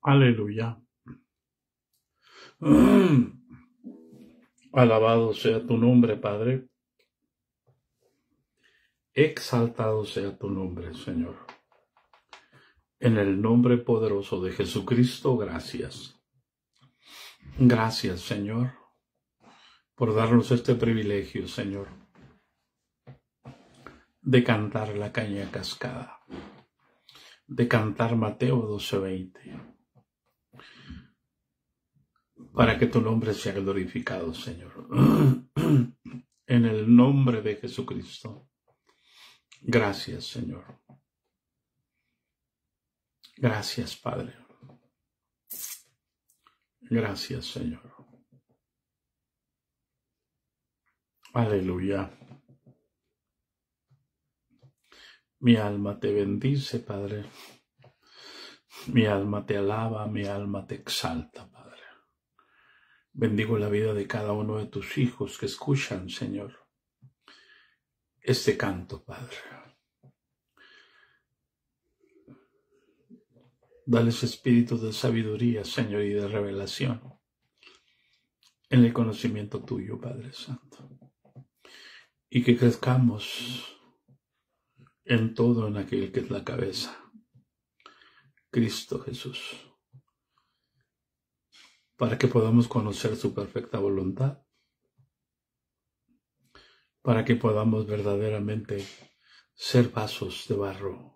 Aleluya. Alabado sea tu nombre, Padre. Exaltado sea tu nombre, Señor. En el nombre poderoso de Jesucristo, gracias. Gracias, Señor, por darnos este privilegio, Señor, de cantar la caña cascada, de cantar Mateo 12:20, para que tu nombre sea glorificado, Señor. En el nombre de Jesucristo. Gracias, Señor. Gracias, Padre. Gracias, Señor. Aleluya. Mi alma te bendice, Padre. Mi alma te alaba, mi alma te exalta, Padre. Bendigo la vida de cada uno de tus hijos que escuchan, Señor, este canto, Padre. Dales espíritu de sabiduría, Señor, y de revelación en el conocimiento tuyo, Padre Santo. Y que crezcamos en todo en aquel que es la cabeza, Cristo Jesús, para que podamos conocer su perfecta voluntad, para que podamos verdaderamente ser vasos de barro,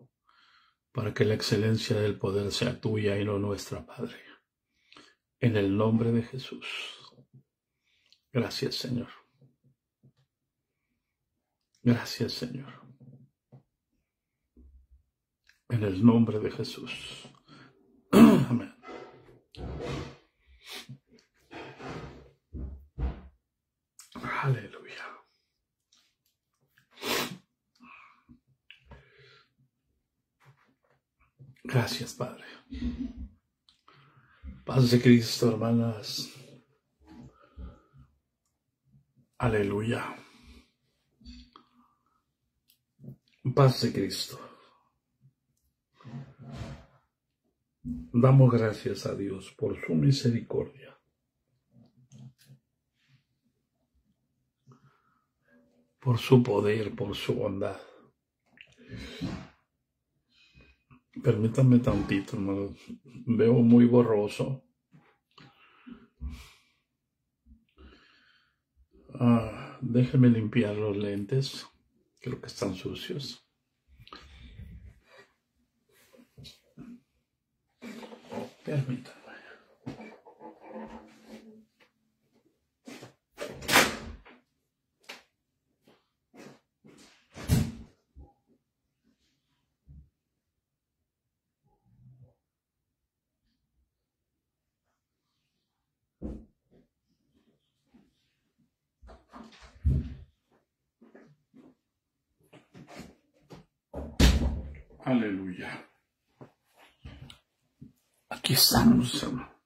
para que la excelencia del poder sea tuya y no nuestra, Padre. En el nombre de Jesús. Gracias, Señor. Gracias, Señor. En el nombre de Jesús. Amén. Aleluya. Gracias, Padre. Paz de Cristo, hermanas. Aleluya. Paz de Cristo. Damos gracias a Dios por su misericordia. Por su poder, por su bondad. Permítanme tantito, hermano. Veo muy borroso. Déjenme limpiar los lentes. Creo que están sucios. Permítanme. Aleluya. Aquí estamos, hermano.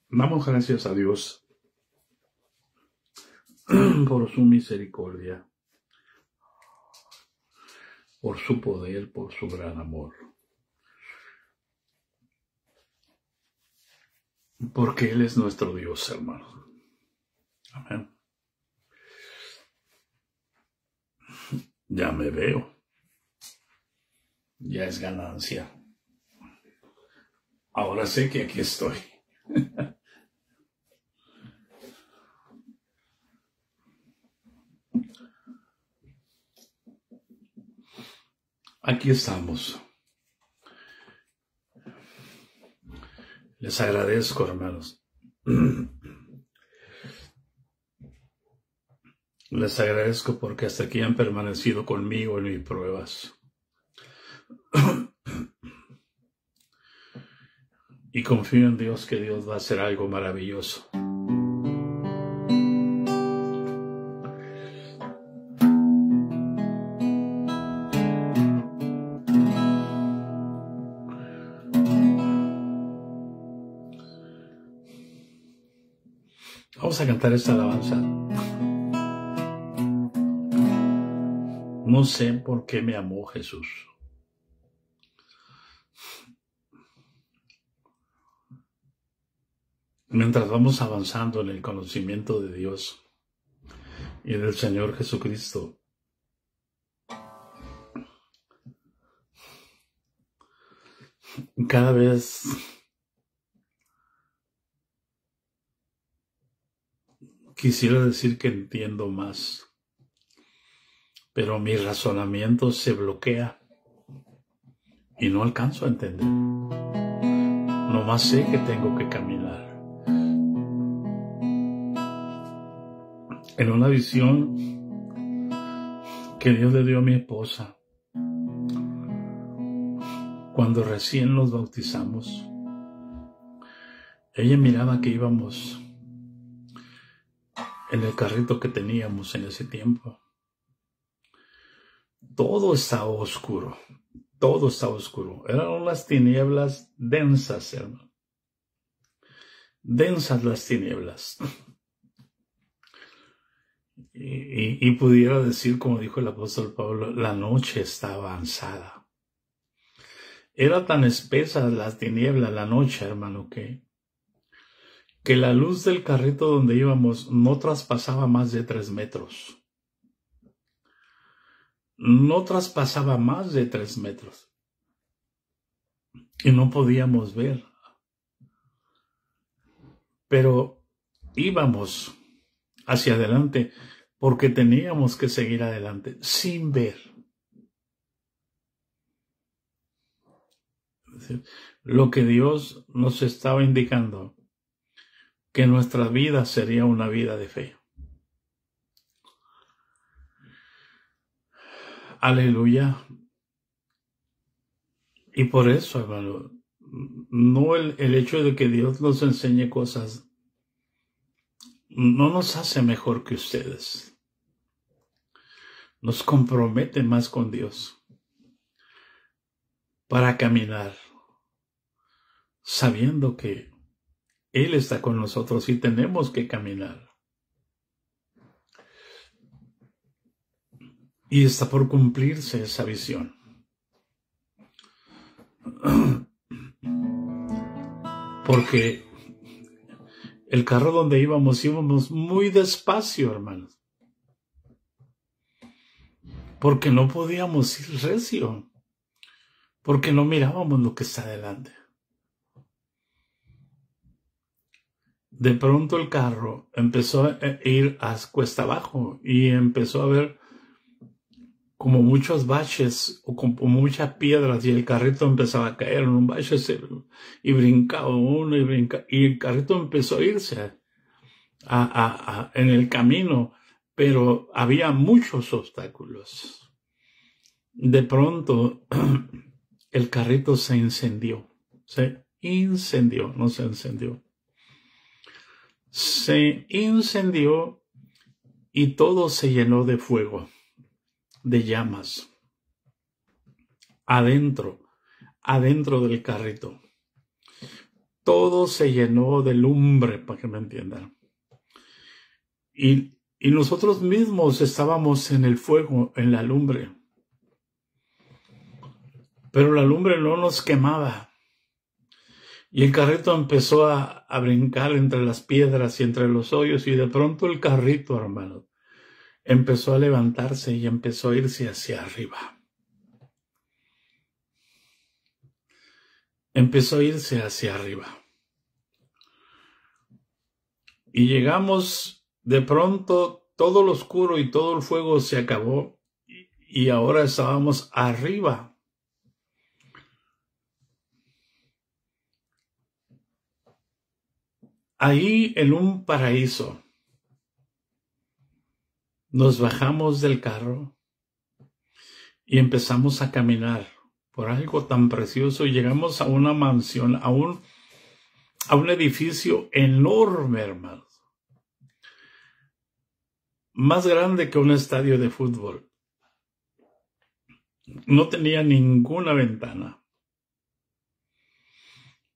Damos gracias a Dios por su misericordia, por su poder, por su gran amor. Porque Él es nuestro Dios, hermano. Amén. Ya me veo. Ya es ganancia. Ahora sé que aquí estoy. Aquí estamos. Les agradezco, hermanos. Les agradezco porque hasta aquí han permanecido conmigo en mis pruebas. Y confío en Dios que Dios va a hacer algo maravilloso. Vamos a cantar esta alabanza. No sé por qué me amó Jesús. Mientras vamos avanzando en el conocimiento de Dios y del Señor Jesucristo, cada vez quisiera decir que entiendo más, pero mi razonamiento se bloquea y no alcanzo a entender. Nomás sé que tengo que caminar. En una visión que Dios le dio a mi esposa, cuando recién nos bautizamos, ella miraba que íbamos en el carrito que teníamos en ese tiempo. Todo estaba oscuro. Todo estaba oscuro. Eran unas tinieblas densas, hermano. Densas las tinieblas. Y pudiera decir, como dijo el apóstol Pablo, la noche está avanzada. Era tan espesa las tinieblas, la noche, hermano, que la luz del carrito donde íbamos no traspasaba más de 3 metros. No traspasaba más de 3 metros. Y no podíamos ver. Pero íbamos hacia adelante porque teníamos que seguir adelante sin ver. Es decir, lo que Dios nos estaba indicando, que nuestra vida sería una vida de fe. Aleluya. Y por eso, hermano, no el hecho de que Dios nos enseñe cosas no nos hace mejor que ustedes. Nos compromete más con Dios para caminar, sabiendo que Él está con nosotros y tenemos que caminar. Y está por cumplirse esa visión. Porque el carro donde íbamos muy despacio, hermanos. Porque no podíamos ir recio. Porque no mirábamos lo que está adelante. De pronto el carro empezó a ir a cuesta abajo y empezó a ver como muchos baches o como muchas piedras y el carrito empezaba a caer en un bache y brincaba uno y brincaba y el carrito empezó a irse en el camino, pero había muchos obstáculos. De pronto el carrito se incendió, no se encendió. Se incendió y todo se llenó de fuego, de llamas, adentro del carrito. Todo se llenó de lumbre, para que me entiendan. Y nosotros mismos estábamos en el fuego, en la lumbre. Pero la lumbre no nos quemaba. Y el carrito empezó a brincar entre las piedras y entre los hoyos. Y de pronto el carrito, hermano, empezó a levantarse y empezó a irse hacia arriba. Empezó a irse hacia arriba. Y llegamos, de pronto, todo lo oscuro y todo el fuego se acabó. Y ahora estábamos arriba. Ahí en un paraíso. Nos bajamos del carro y empezamos a caminar por algo tan precioso y llegamos a una mansión, a un edificio enorme, hermanos. Más grande que un estadio de fútbol. No tenía ninguna ventana.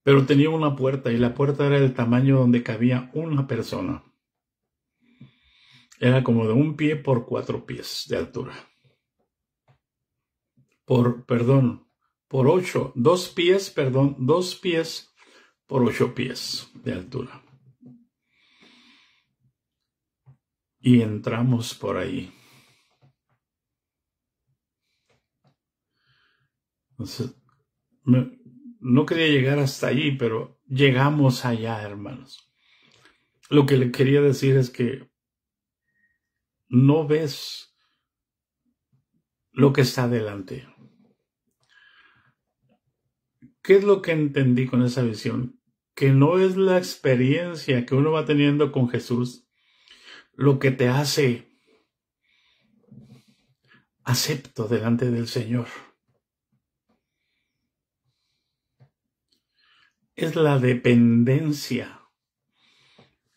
Pero tenía una puerta y la puerta era del tamaño donde cabía una persona. Era como de 1 pie por 4 pies de altura. por 2 pies, 2 pies por 8 pies de altura. Y entramos por ahí. Entonces, no quería llegar hasta allí, pero llegamos allá, hermanos. Lo que le quería decir es que no ves lo que está delante. ¿Qué es lo que entendí con esa visión? Que no es la experiencia que uno va teniendo con Jesús lo que te hace acepto delante del Señor. Es la dependencia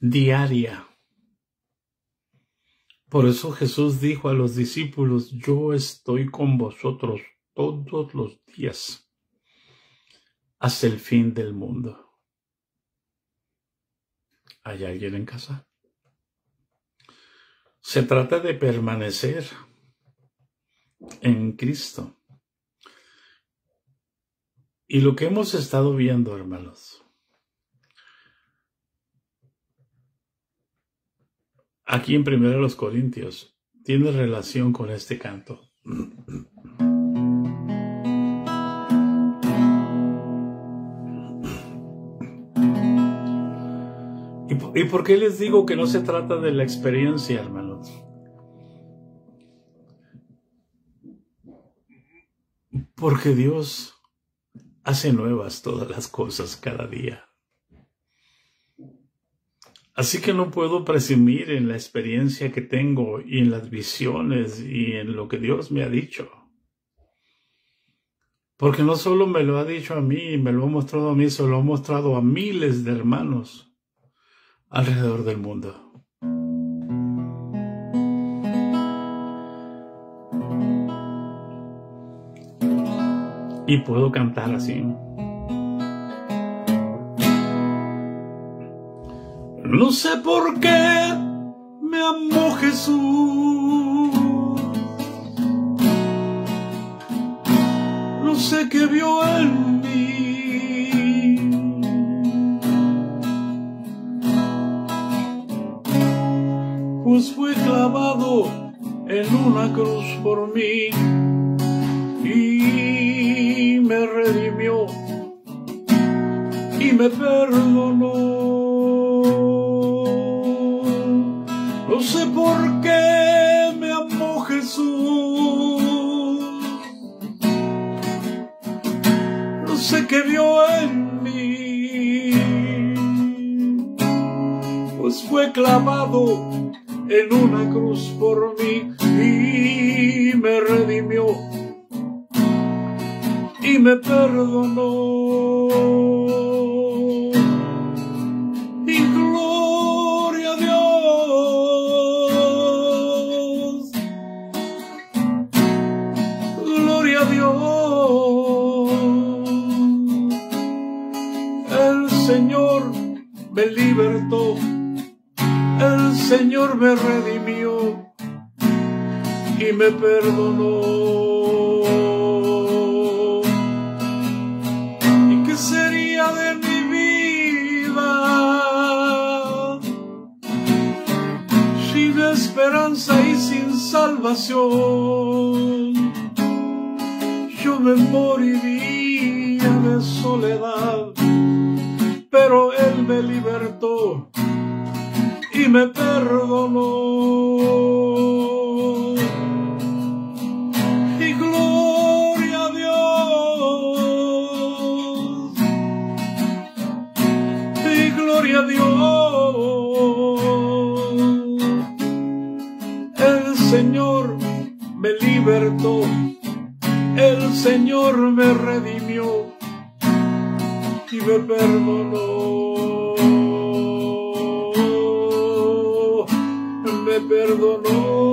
diaria. Por eso Jesús dijo a los discípulos, yo estoy con vosotros todos los días hasta el fin del mundo. ¿Hay alguien en casa? Se trata de permanecer en Cristo. Y lo que hemos estado viendo, hermanos, aquí en 1 Corintios, tiene relación con este canto. ¿Y por qué les digo que no se trata de la experiencia, hermanos? Porque Dios hace nuevas todas las cosas cada día. Así que no puedo presumir en la experiencia que tengo y en las visiones y en lo que Dios me ha dicho. Porque no solo me lo ha dicho a mí, me lo ha mostrado a mí, se lo ha mostrado a miles de hermanos alrededor del mundo. Y puedo cantar así. No sé por qué me amó Jesús. No sé qué vio en mí. Pues fue clavado en una cruz por mí y me redimió y me perdonó. No sé por qué me amó Jesús. No sé qué vio en mí. Pues fue clavado en una cruz por mí y me redimió y me perdonó. Y gloria a Dios, gloria a Dios. El Señor me libertó, el Señor me redimió y me perdonó. ¿Y qué sería de mi vida sin esperanza y sin salvación? Yo me moriría de soledad, pero Él me libertó y me perdonó. Y gloria a Dios, y gloria a Dios. El Señor me libertó, el Señor me redimió y me perdonó. Me perdonó.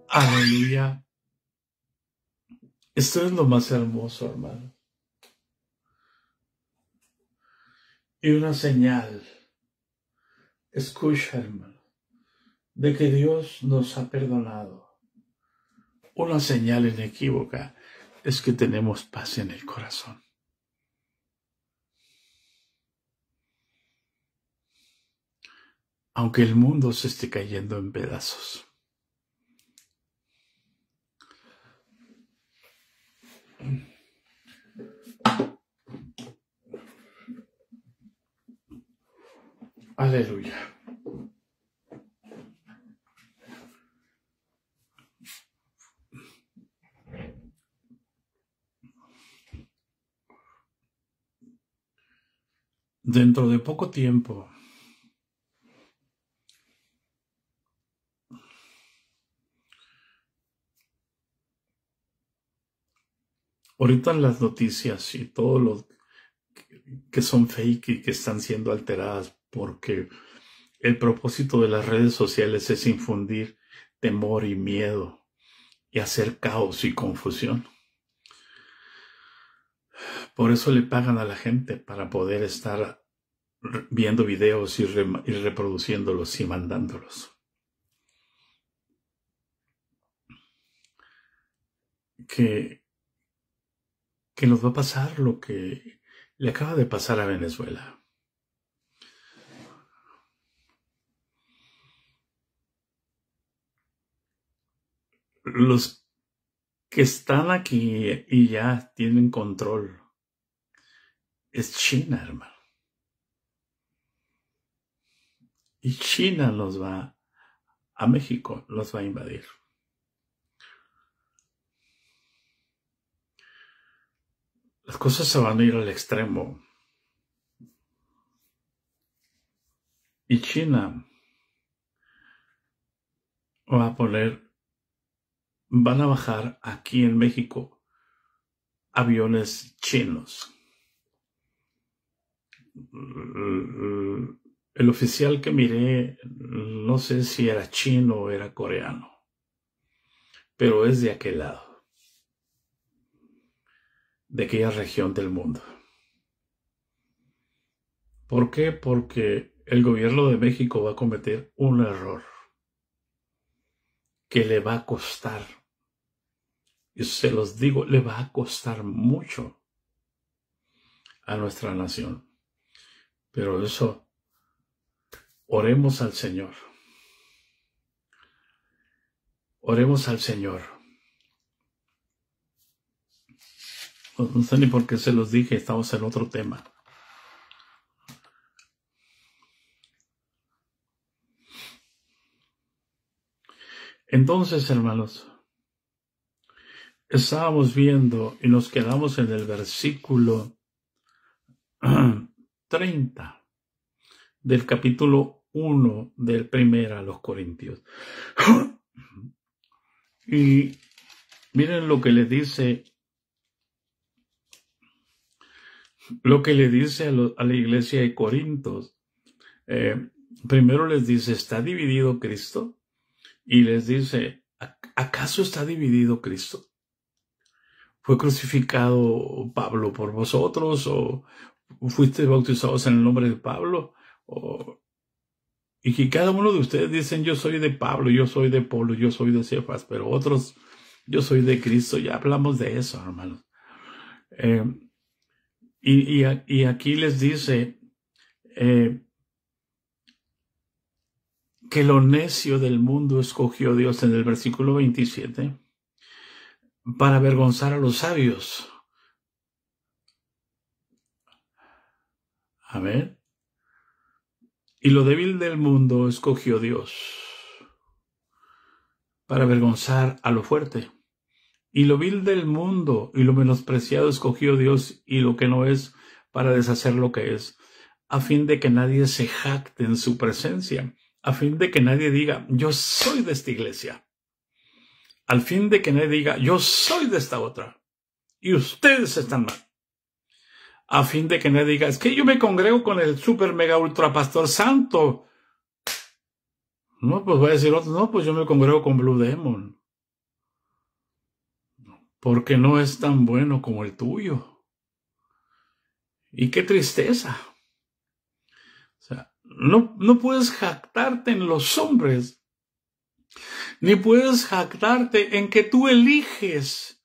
Aleluya. Esto es lo más hermoso, hermano. y una señal, escucha, hermano, de que Dios nos ha perdonado. Una señal inequívoca es que tenemos paz en el corazón. Aunque el mundo se esté cayendo en pedazos. Aleluya. Dentro de poco tiempo, ahorita las noticias y todo lo que son fake y que están siendo alteradas porque el propósito de las redes sociales es infundir temor y miedo y hacer caos y confusión. Por eso le pagan a la gente para poder estar viendo videos y reproduciéndolos y mandándolos. Que nos va a pasar lo que le acaba de pasar a Venezuela. Los que están aquí y ya tienen control es China, hermano. Y China nos va a México, los va a invadir. Las cosas se van a ir al extremo. Y China va a van a bajar aquí en México aviones chinos. El oficial que miré, no sé si era chino o era coreano, pero es de aquel lado, de aquella región del mundo. ¿Por qué? Porque el gobierno de México va a cometer un error que le va a costar, y se los digo, le va a costar mucho a nuestra nación. Pero eso, oremos al Señor. Oremos al Señor. No sé ni por qué se los dije, estamos en otro tema. Entonces, hermanos, estábamos viendo y nos quedamos en el versículo 30 del capítulo 1 del 1 a los Corintios. Y miren lo que le dice a la iglesia de Corintios. Primero les dice, ¿está dividido Cristo? Y les dice, ¿acaso está dividido Cristo? ¿Fue crucificado Pablo por vosotros? ¿O fuiste bautizados en el nombre de Pablo? Y que cada uno de ustedes dicen, yo soy de Pablo, yo soy de Pablo, yo soy de Cefas, pero otros, yo soy de Cristo. Ya hablamos de eso, hermanos. Y aquí les dice que lo necio del mundo escogió Dios en el versículo 27 para avergonzar a los sabios. Amén. Y lo débil del mundo escogió Dios para avergonzar a lo fuerte. Y lo vil del mundo y lo menospreciado escogió Dios y lo que no es para deshacer lo que es, a fin de que nadie se jacte en su presencia, a fin de que nadie diga, yo soy de esta iglesia, al fin de que nadie diga, yo soy de esta otra, y ustedes están mal, a fin de que nadie diga, es que yo me congrego con el super mega ultra pastor santo. No, pues va a decir otro, no, pues yo me congrego con Blue Demon, porque no es tan bueno como el tuyo. Y qué tristeza. No puedes jactarte en los hombres, ni puedes jactarte en que tú eliges.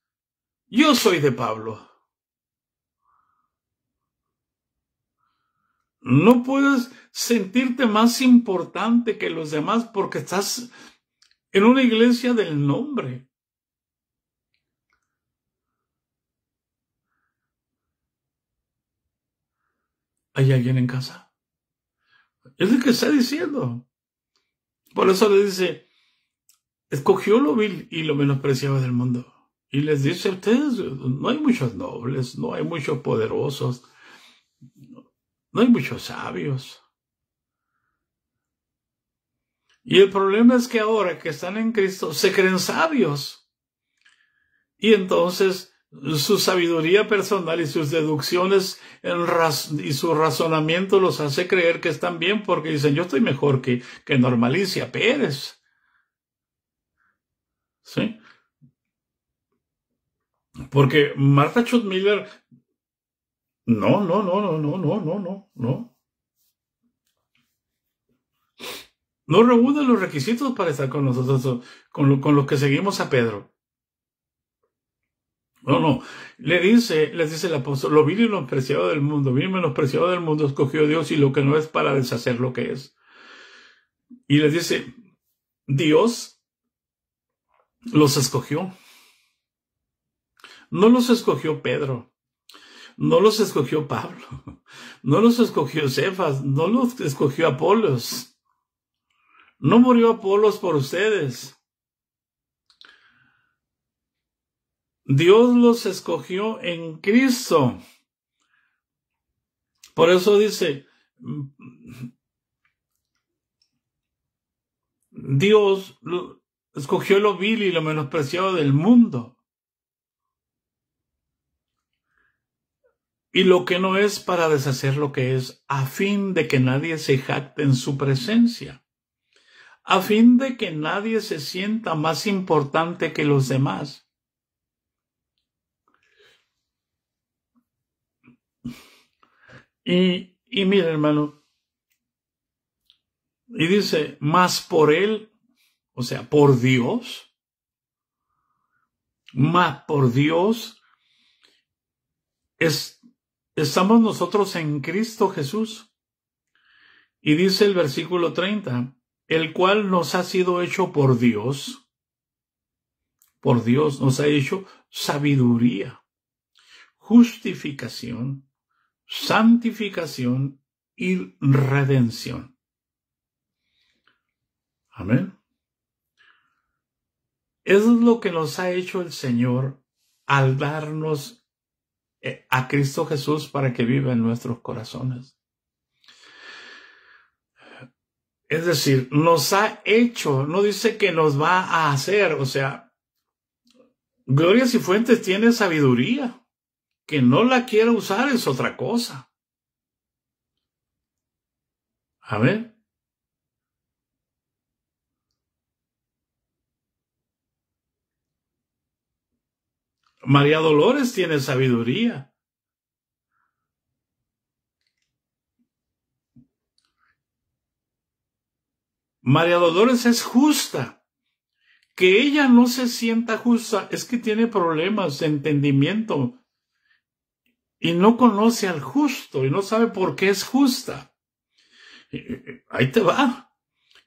Yo soy de Pablo. No puedes sentirte más importante que los demás porque estás en una iglesia del nombre. ¿Hay alguien en casa? Es lo que está diciendo. Por eso le dice, escogió lo vil y lo menospreciado del mundo. Y les dice a ustedes, no hay muchos nobles, no hay muchos poderosos, no hay muchos sabios. Y el problema es que ahora que están en Cristo se creen sabios. Y entonces su sabiduría personal y sus deducciones y su razonamiento los hace creer que están bien porque dicen, yo estoy mejor que Normalicia Pérez. ¿Sí? Porque Martha Schutz-Miller, no. No reúne los requisitos para estar con nosotros, con los que seguimos a Pedro. No. Les dice el apóstol, lo vil y lo menospreciado del mundo, vil y menospreciado del mundo escogió Dios y lo que no es para deshacer lo que es. Y les dice, Dios los escogió. No los escogió Pedro. No los escogió Pablo. No los escogió Cefas. No los escogió Apolos. No murió Apolos por ustedes. Dios los escogió en Cristo. Por eso dice, Dios escogió lo vil y lo menospreciado del mundo. Y lo que no es para deshacer lo que es, a fin de que nadie se jacte en su presencia. A fin de que nadie se sienta más importante que los demás. Y mira, hermano, y dice, más por él, o sea, por Dios, más por Dios, estamos nosotros en Cristo Jesús. Y dice el versículo 30, el cual nos ha sido hecho por Dios nos ha hecho sabiduría, justificación, santificación y redención. Amén. Eso es lo que nos ha hecho el Señor al darnos a Cristo Jesús para que viva en nuestros corazones. Es decir, nos ha hecho, no dice que nos va a hacer, o sea, Gloria Cifuentes tiene sabiduría. Que no la quiera usar es otra cosa. Amén. María Dolores tiene sabiduría. María Dolores es justa. Que ella no se sienta justa es que tiene problemas de entendimiento y no conoce al justo y no sabe por qué es justa. Ahí te va.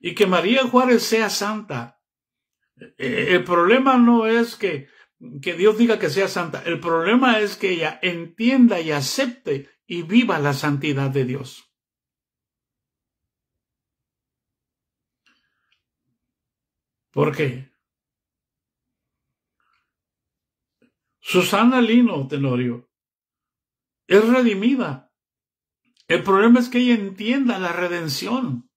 Y que María Juárez sea santa. El problema no es que Dios diga que sea santa. El problema es que ella entienda y acepte y viva la santidad de Dios. ¿Por qué? Susana Lino Tenorio es redimida. El problema es que ella entienda la redención.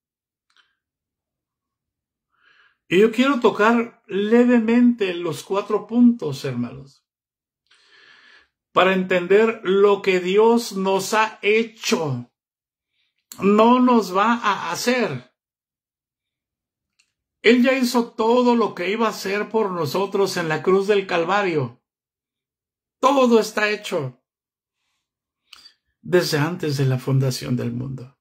Y yo quiero tocar levemente los 4 puntos, hermanos, para entender lo que Dios nos ha hecho. No nos va a hacer. Él ya hizo todo lo que iba a hacer por nosotros en la cruz del Calvario. Todo está hecho desde antes de la fundación del mundo.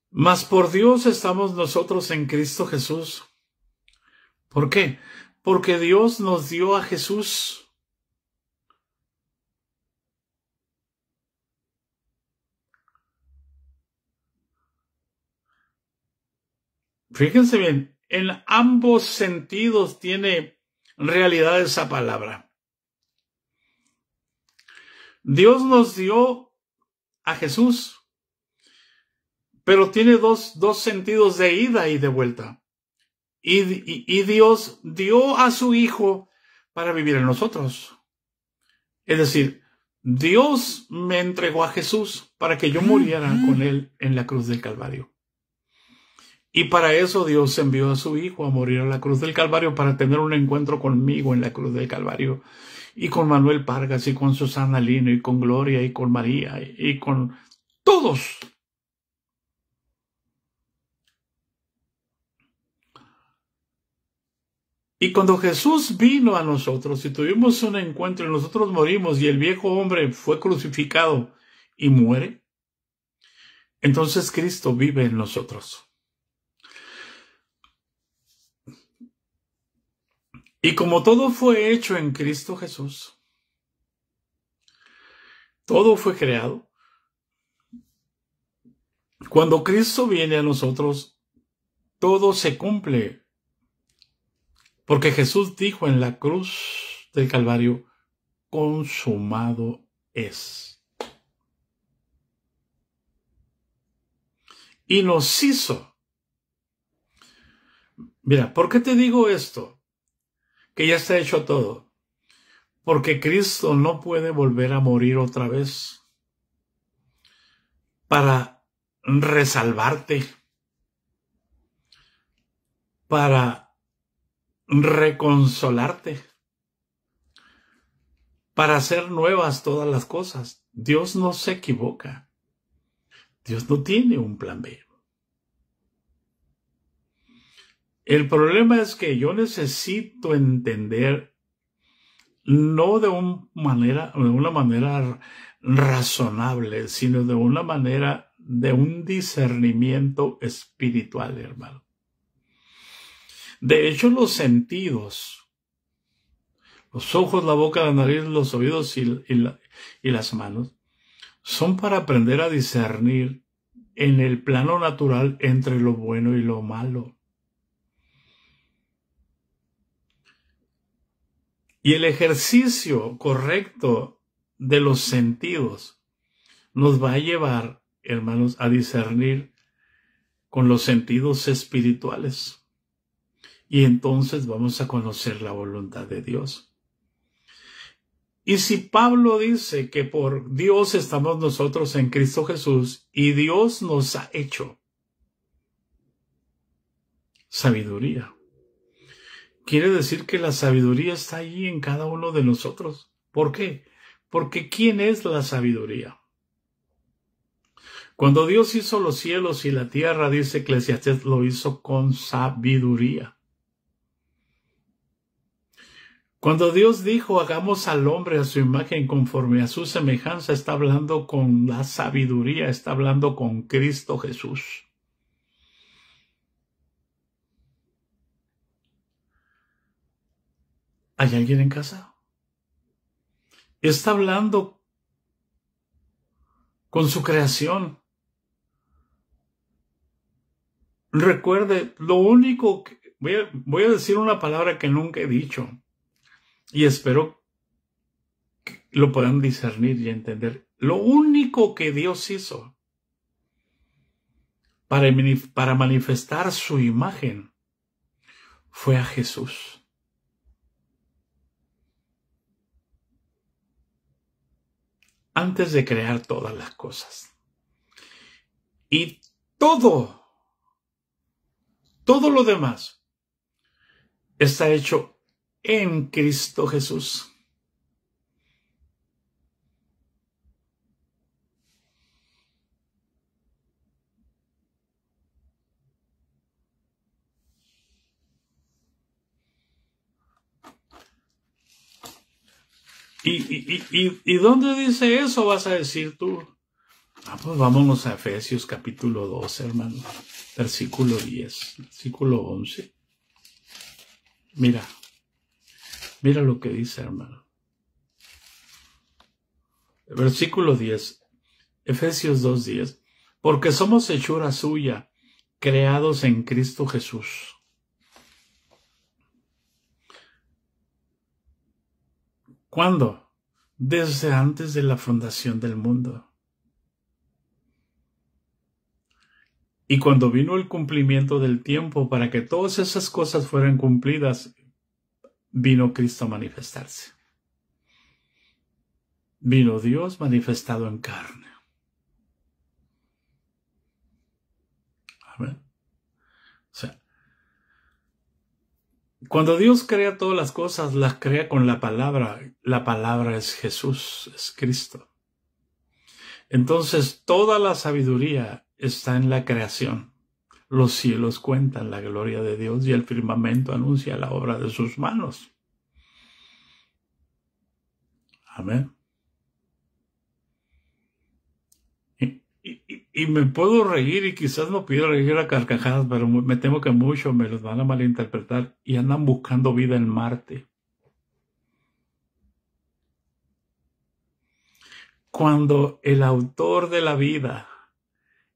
Mas por Dios estamos nosotros en Cristo Jesús. ¿Por qué? Porque Dios nos dio a Jesús. Fíjense bien, en ambos sentidos tiene realidad esa palabra. Dios nos dio a Jesús, pero tiene dos sentidos de ida y de vuelta. Y Dios dio a su Hijo para vivir en nosotros. Es decir, Dios me entregó a Jesús para que yo muriera con Él en la cruz del Calvario. Y para eso Dios envió a su Hijo a morir a la cruz del Calvario, para tener un encuentro conmigo en la cruz del Calvario, y con Manuel Pargas, y con Susana Lino, y con Gloria, y con María, y con todos. Y cuando Jesús vino a nosotros y tuvimos un encuentro y nosotros morimos y el viejo hombre fue crucificado y muere, entonces Cristo vive en nosotros. Y como todo fue hecho en Cristo Jesús, todo fue creado, cuando Cristo viene a nosotros, todo se cumple. Porque Jesús dijo en la cruz del Calvario, consumado es. Y nos hizo. Mira, ¿por qué te digo esto? Que ya está hecho todo. Porque Cristo no puede volver a morir otra vez para resalvarte, para reconsolarte, para hacer nuevas todas las cosas. Dios no se equivoca. Dios no tiene un plan B. El problema es que yo necesito entender, no de una manera razonable, sino de una manera de un discernimiento espiritual, hermano. De hecho, los sentidos, los ojos, la boca, la nariz, los oídos y las manos, son para aprender a discernir en el plano natural entre lo bueno y lo malo. Y el ejercicio correcto de los sentidos nos va a llevar, hermanos, a discernir con los sentidos espirituales. Y entonces vamos a conocer la voluntad de Dios. Y si Pablo dice que por Dios estamos nosotros en Cristo Jesús y Dios nos ha hecho sabiduría, quiere decir que la sabiduría está allí en cada uno de nosotros. ¿Por qué? Porque ¿quién es la sabiduría? Cuando Dios hizo los cielos y la tierra, dice Eclesiastés, lo hizo con sabiduría. Cuando Dios dijo, hagamos al hombre a su imagen conforme a su semejanza, está hablando con la sabiduría, está hablando con Cristo Jesús. ¿Hay alguien en casa? Está hablando con su creación. Recuerde, lo único que... Voy a decir una palabra que nunca he dicho y espero que lo puedan discernir y entender. Lo único que Dios hizo para manifestar su imagen fue a Jesús. Antes de crear todas las cosas. Y todo lo demás está hecho en Cristo Jesús. ¿Y dónde dice eso? Vas a decir tú. Pues vámonos a Efesios capítulo 2, hermano. Versículo 10, versículo 11. Mira lo que dice, hermano. Versículo 10, Efesios 2:10. Porque somos hechura suya, creados en Cristo Jesús. ¿Cuándo? Desde antes de la fundación del mundo. Y cuando vino el cumplimiento del tiempo para que todas esas cosas fueran cumplidas, vino Cristo a manifestarse. Vino Dios manifestado en carne. Amén. O sea, cuando Dios crea todas las cosas, las crea con la palabra. La palabra es Jesús, es Cristo. Entonces, toda la sabiduría está en la creación. Los cielos cuentan la gloria de Dios y el firmamento anuncia la obra de sus manos. Amén. Y me puedo reír y quizás no puedo reír a carcajadas, pero me temo que muchos me los van a malinterpretar y andan buscando vida en Marte. Cuando el autor de la vida,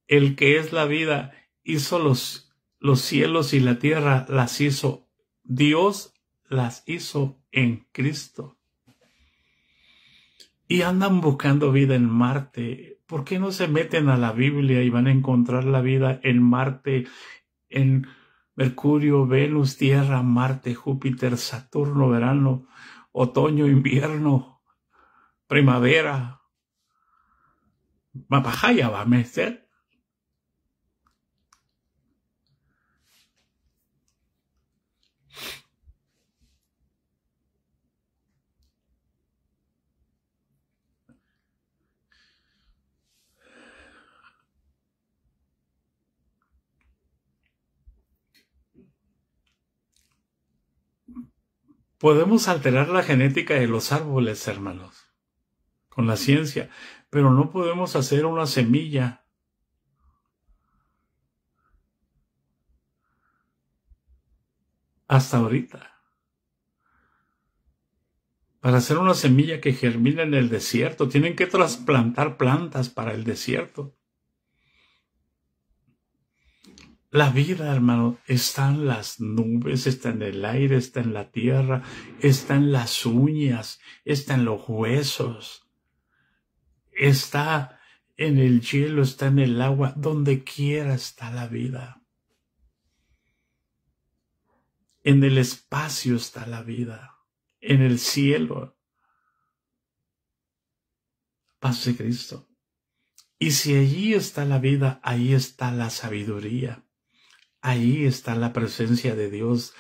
el que es la vida, hizo los cielos y la tierra, las hizo. Dios las hizo en Cristo. Y andan buscando vida en Marte. ¿Por qué no se meten a la Biblia y van a encontrar la vida en Marte, en Mercurio, Venus, Tierra, Marte, Júpiter, Saturno, verano, otoño, invierno, primavera? Mapajaya va a meter. Podemos alterar la genética de los árboles, hermanos, con la ciencia, pero no podemos hacer una semilla. Hasta ahorita. Para hacer una semilla que germine en el desierto, tienen que trasplantar plantas para el desierto. La vida, hermano, está en las nubes, está en el aire, está en la tierra, está en las uñas, está en los huesos, está en el hielo, está en el agua, donde quiera está la vida. En el espacio está la vida, en el cielo. Paz de Cristo. Y si allí está la vida, ahí está la sabiduría. Ahí está la presencia de Dios.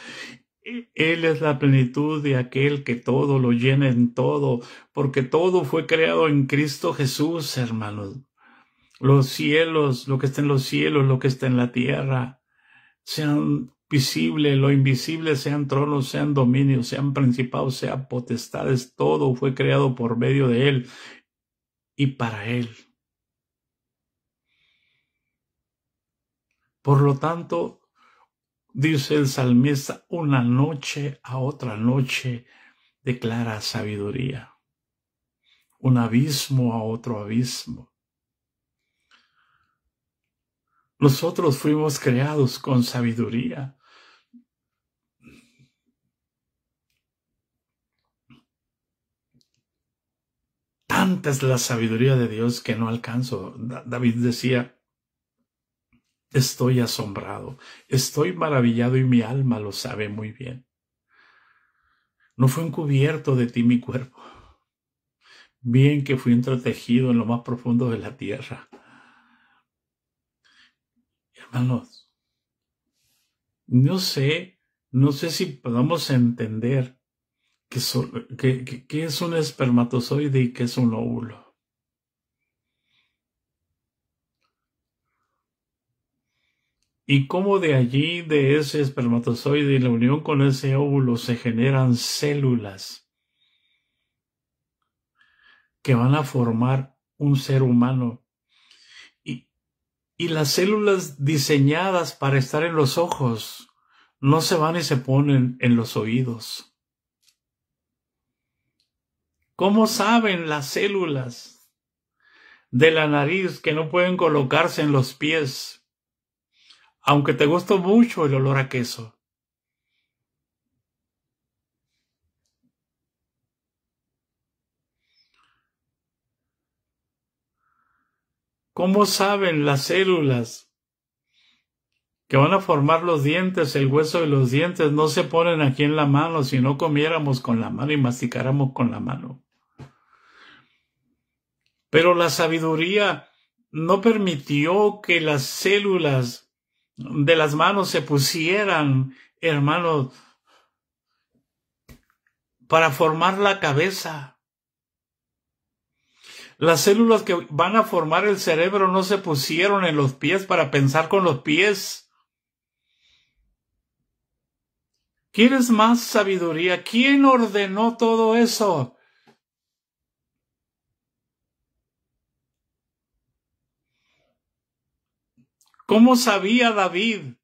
Él es la plenitud de aquel que todo lo llena en todo, porque todo fue creado en Cristo Jesús, hermanos. Los cielos, lo que está en los cielos, lo que está en la tierra, sean visibles, lo invisible, sean tronos, sean dominios, sean principados, sean potestades, todo fue creado por medio de Él y para Él. Por lo tanto, dice el salmista, una noche a otra noche declara sabiduría. Un abismo a otro abismo. Nosotros fuimos creados con sabiduría. Tanta es la sabiduría de Dios que no alcanzo. David decía, estoy asombrado, estoy maravillado y mi alma lo sabe muy bien. No fue encubierto de ti mi cuerpo, bien que fui entretejido en lo más profundo de la tierra. Hermanos, no sé si podamos entender qué es un espermatozoide y qué es un óvulo. Y cómo de allí, de ese espermatozoide y la unión con ese óvulo, se generan células que van a formar un ser humano. Y las células diseñadas para estar en los ojos no se van y se ponen en los oídos. ¿Cómo saben las células de la nariz que no pueden colocarse en los pies, aunque te guste mucho el olor a queso? ¿Cómo saben las células que van a formar los dientes, el hueso de los dientes, no se ponen aquí en la mano si no comiéramos con la mano y masticáramos con la mano? Pero la sabiduría no permitió que las células de las manos se pusieran, hermanos, para formar la cabeza. Las células que van a formar el cerebro no se pusieron en los pies para pensar con los pies. ¿Quieres más sabiduría? ¿Quién ordenó todo eso? ¿Cómo sabía David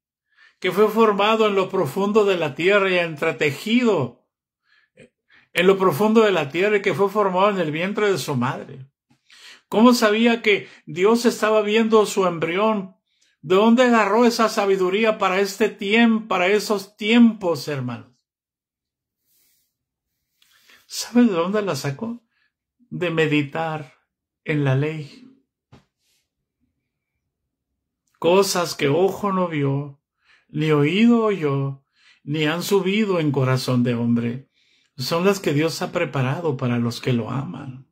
que fue formado en lo profundo de la tierra y entretejido en lo profundo de la tierra y que fue formado en el vientre de su madre? ¿Cómo sabía que Dios estaba viendo su embrión? ¿De dónde agarró esa sabiduría para este tiempo, para esos tiempos, hermanos? ¿Sabe de dónde la sacó? De meditar en la ley. Cosas que ojo no vio, ni oído oyó, ni han subido en corazón de hombre, son las que Dios ha preparado para los que lo aman.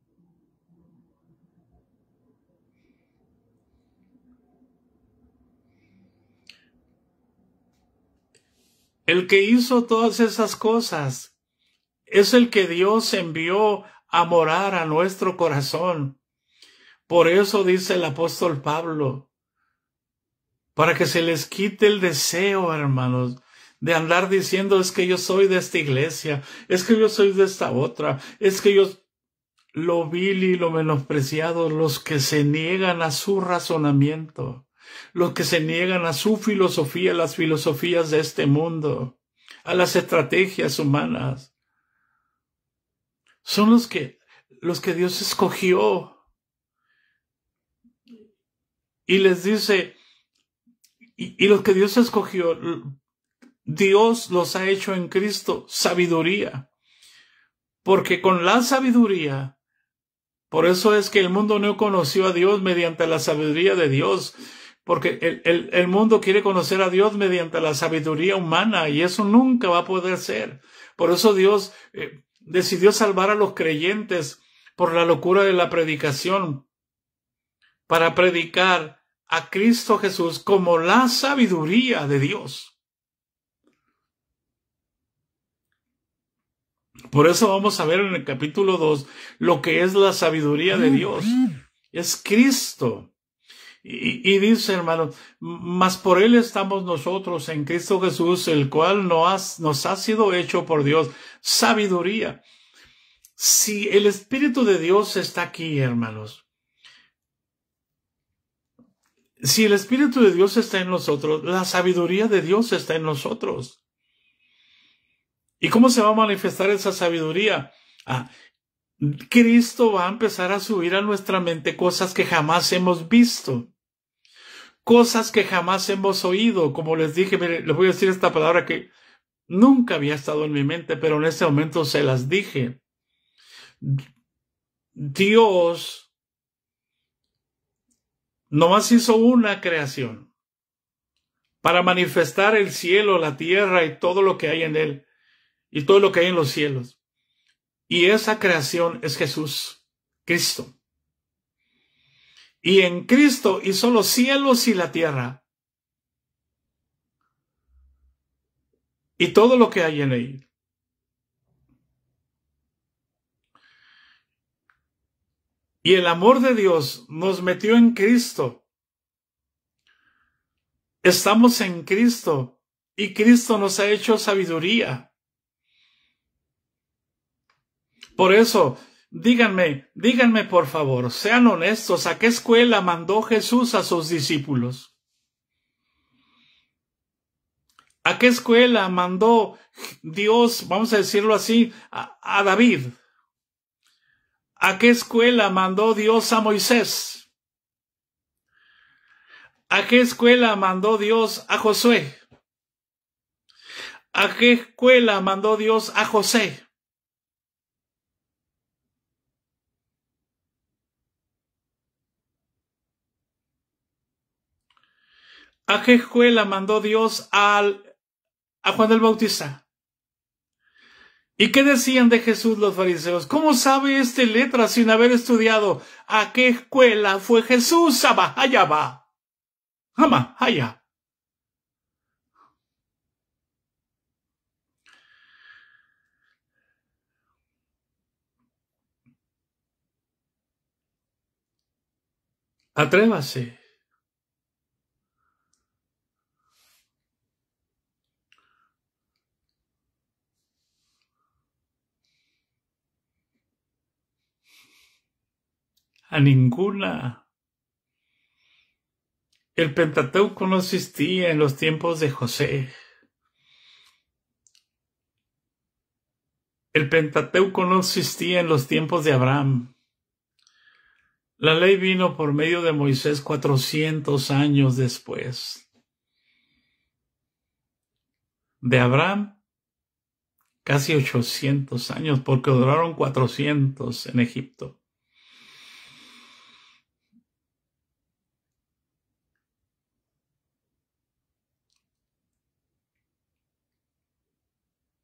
El que hizo todas esas cosas es el que Dios envió a morar a nuestro corazón. Por eso dice el apóstol Pablo, para que se les quite el deseo, hermanos, de andar diciendo, es que yo soy de esta iglesia, es que yo soy de esta otra, es que yo... Lo vil y lo menospreciado, los que se niegan a su razonamiento, los que se niegan a su filosofía, las filosofías de este mundo, a las estrategias humanas, son los que Dios escogió. Y les dice, y los que Dios escogió, Dios los ha hecho en Cristo sabiduría, porque con la sabiduría, por eso es que el mundo no conoció a Dios mediante la sabiduría de Dios, porque el mundo quiere conocer a Dios mediante la sabiduría humana y eso nunca va a poder ser. Por eso Dios decidió salvar a los creyentes por la locura de la predicación, para predicar a Cristo Jesús como la sabiduría de Dios. Por eso vamos a ver en el capítulo 2 lo que es la sabiduría de Dios. Es Cristo. Y dice, hermano, mas por Él estamos nosotros en Cristo Jesús, el cual nos ha sido hecho por Dios sabiduría. Si el Espíritu de Dios está aquí, hermanos, si el Espíritu de Dios está en nosotros, la sabiduría de Dios está en nosotros. ¿Y cómo se va a manifestar esa sabiduría? Cristo va a empezar a subir a nuestra mente cosas que jamás hemos visto, cosas que jamás hemos oído. Como les dije, mire, les voy a decir esta palabra que nunca había estado en mi mente, pero en este momento se las dije. Dios nomás hizo una creación para manifestar el cielo, la tierra y todo lo que hay en él. Y todo lo que hay en los cielos. Y esa creación es Jesús, Cristo. Y en Cristo hizo los cielos y la tierra. Y todo lo que hay en él. Y el amor de Dios nos metió en Cristo. Estamos en Cristo. Y Cristo nos ha hecho sabiduría. Por eso, díganme por favor, sean honestos, ¿a qué escuela mandó Jesús a sus discípulos? ¿A qué escuela mandó Dios, vamos a decirlo así, a David? ¿A qué escuela mandó Dios a Moisés? ¿A qué escuela mandó Dios a Josué? ¿A qué escuela mandó Dios a José? ¿A qué escuela mandó Dios a Juan el Bautista? ¿Y qué decían de Jesús los fariseos? ¿Cómo sabe este letra sin haber estudiado? ¿A qué escuela fue Jesús? Allá va. Ama, allá. Atrévase. A ninguna. El Pentateuco no existía en los tiempos de José. El Pentateuco no existía en los tiempos de Abraham. La ley vino por medio de Moisés 400 años después. De Abraham, casi 800 años, porque duraron 400 en Egipto.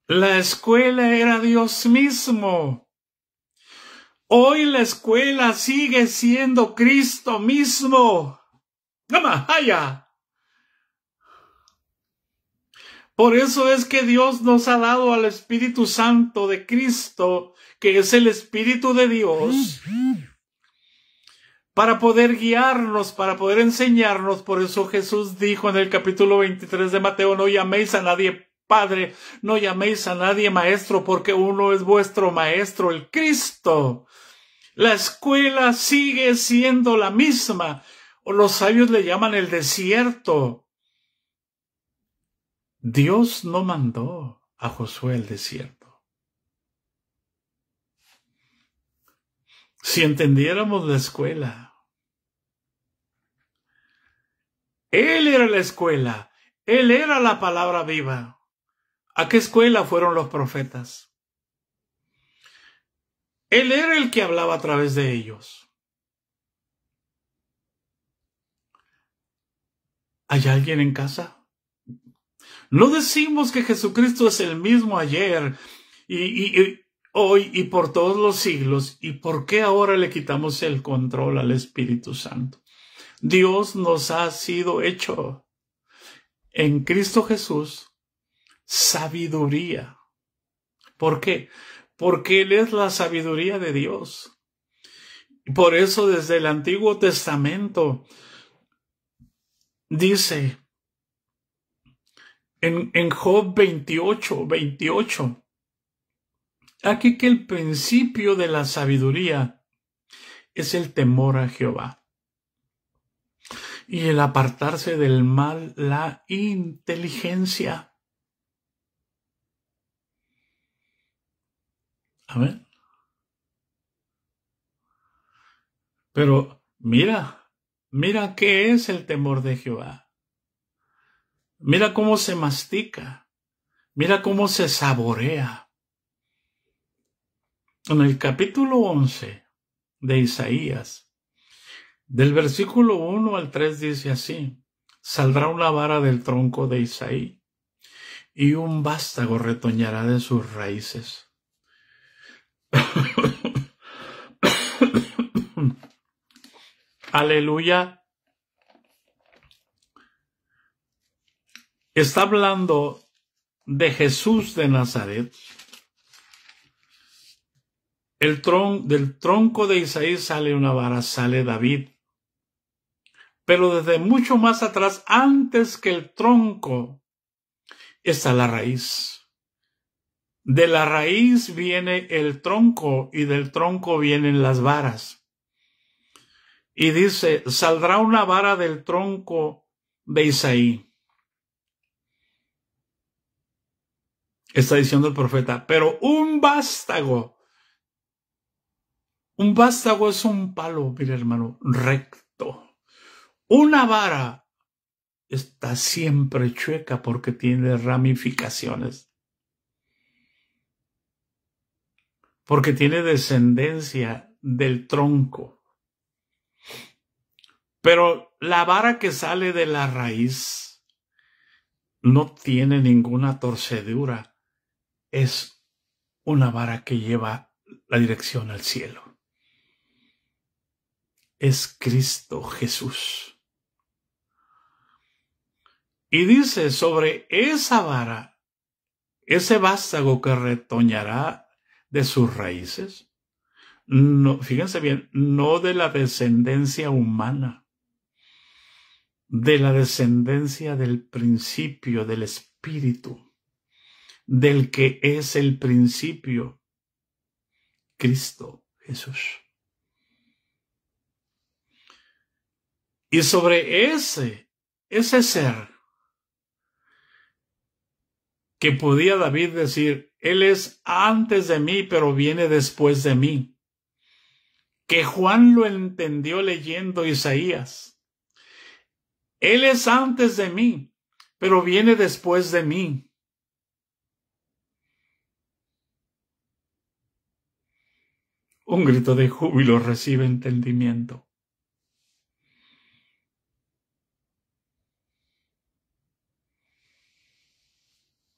La escuela era Dios mismo. Hoy la escuela sigue siendo Cristo mismo. ¡Allá! Por eso es que Dios nos ha dado al Espíritu Santo de Cristo, que es el Espíritu de Dios, para poder guiarnos, para poder enseñarnos. Por eso Jesús dijo en el capítulo 23 de Mateo: no llaméis a nadie Padre, no llaméis a nadie Maestro, porque uno es vuestro Maestro, el Cristo. La escuela sigue siendo la misma, o los sabios le llaman el desierto. Dios no mandó a Josué al desierto. Si entendiéramos la escuela, Él era la escuela, Él era la palabra viva. ¿A qué escuela fueron los profetas? Él era el que hablaba a través de ellos. ¿Hay alguien en casa? No decimos que Jesucristo es el mismo ayer y hoy y por todos los siglos. ¿Y por qué ahora le quitamos el control al Espíritu Santo? Dios nos ha sido hecho en Cristo Jesús sabiduría. ¿Por qué? Porque Él es la sabiduría de Dios. Por eso desde el Antiguo Testamento dice en Job 28, aquí que el principio de la sabiduría es el temor a Jehová y el apartarse del mal, la inteligencia. Amén. Pero mira qué es el temor de Jehová. Mira cómo se mastica. Mira cómo se saborea. En el capítulo 11 de Isaías, del versículo 1 al 3 dice así: saldrá una vara del tronco de Isaí, y un vástago retoñará de sus raíces. Aleluya. Está hablando de Jesús de Nazaret. Del tronco de Isaí sale una vara, sale David. Pero desde mucho más atrás, antes que el tronco, está la raíz. De la raíz viene el tronco y del tronco vienen las varas. Y dice, saldrá una vara del tronco de Isaí. Está diciendo el profeta, pero un vástago es un palo, mire hermano, recto. Una vara está siempre chueca porque tiene ramificaciones. Porque tiene descendencia del tronco. Pero la vara que sale de la raíz no tiene ninguna torcedura. Es una vara que lleva la dirección al cielo. Es Cristo Jesús. Y dice sobre esa vara, ese vástago que retoñará de sus raíces, no, fíjense bien, no de la descendencia humana, de la descendencia del principio, del espíritu, del que es el principio, Cristo Jesús. Y sobre ese ser que podía David decir, Él es antes de mí, pero viene después de mí, que Juan lo entendió leyendo Isaías. Él es antes de mí, pero viene después de mí. Un grito de júbilo recibe entendimiento.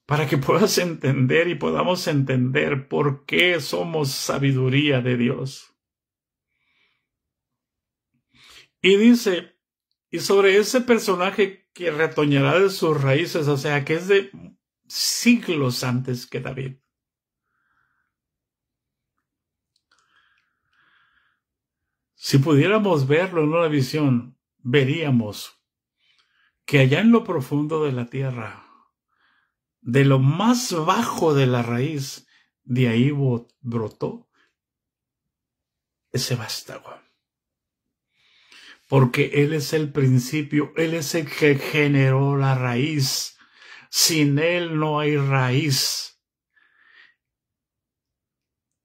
Para que puedas entender y podamos entender por qué somos sabiduría de Dios. Y dice, y sobre ese personaje que retoñará de sus raíces, o sea, que es de siglos antes que David. Si pudiéramos verlo en una visión, veríamos que allá en lo profundo de la tierra, de lo más bajo de la raíz, de ahí brotó ese vástago. Porque Él es el principio, Él es el que generó la raíz. Sin Él no hay raíz.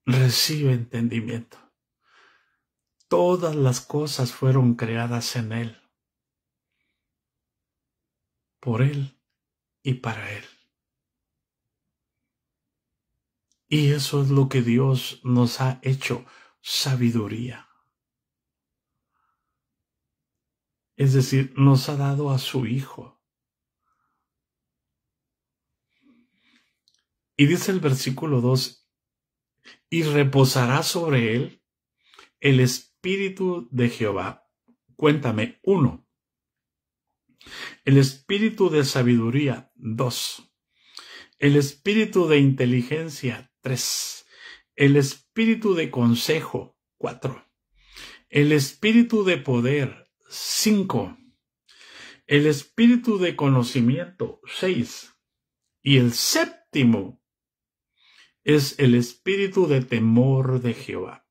Recibe entendimiento. Todas las cosas fueron creadas en Él, por Él y para Él. Y eso es lo que Dios nos ha hecho, sabiduría. Es decir, nos ha dado a su Hijo. Y dice el versículo 2, y reposará sobre él el Espíritu de Jehová. Cuéntame, 1. El Espíritu de sabiduría, 2. El Espíritu de inteligencia, 3. El Espíritu de consejo, 4. El Espíritu de poder, 5. El Espíritu de conocimiento, 6. Y el séptimo es el Espíritu de temor de Jehová.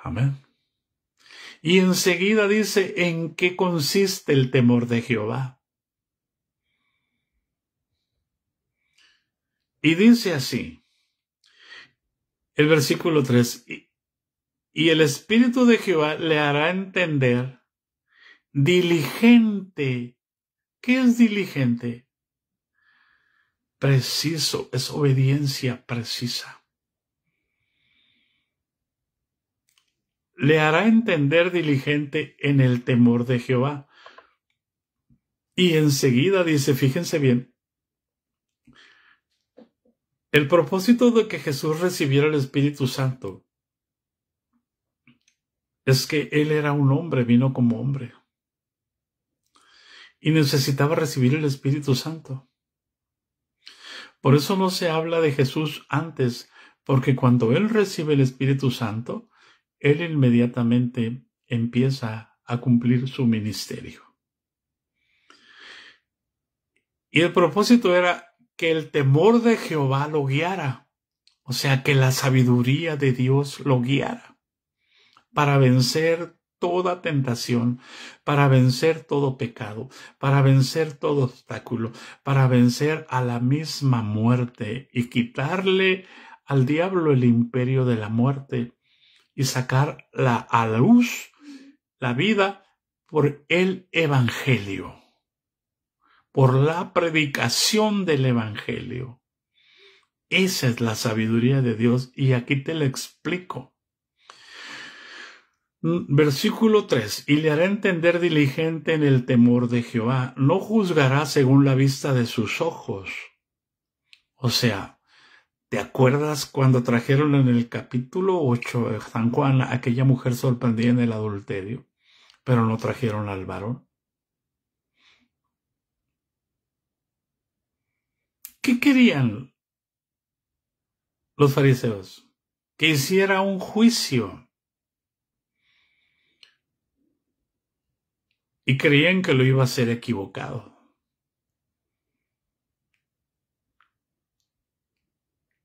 Amén. Y enseguida dice en qué consiste el temor de Jehová. Y dice así, el versículo 3, y el Espíritu de Jehová le hará entender diligente. ¿Qué es diligente? Preciso, es obediencia precisa. Le hará entender diligente en el temor de Jehová. Y enseguida dice, fíjense bien, el propósito de que Jesús recibiera el Espíritu Santo es que Él era un hombre, vino como hombre. Y necesitaba recibir el Espíritu Santo. Por eso no se habla de Jesús antes, porque cuando Él recibe el Espíritu Santo, Él inmediatamente empieza a cumplir su ministerio. Y el propósito era que el temor de Jehová lo guiara. O sea, que la sabiduría de Dios lo guiara para vencer toda tentación, para vencer todo pecado, para vencer todo obstáculo, para vencer a la misma muerte y quitarle al diablo el imperio de la muerte y sacar a la luz la vida por el evangelio, por la predicación del evangelio. Esa es la sabiduría de Dios y aquí te lo explico. Versículo 3. Y le hará entender diligente en el temor de Jehová. No juzgará según la vista de sus ojos. O sea, ¿te acuerdas cuando trajeron en el capítulo 8 de San Juan a aquella mujer sorprendida en el adulterio, pero no trajeron al varón? ¿Qué querían los fariseos? Que hiciera un juicio. Y creían que lo iba a hacer equivocado.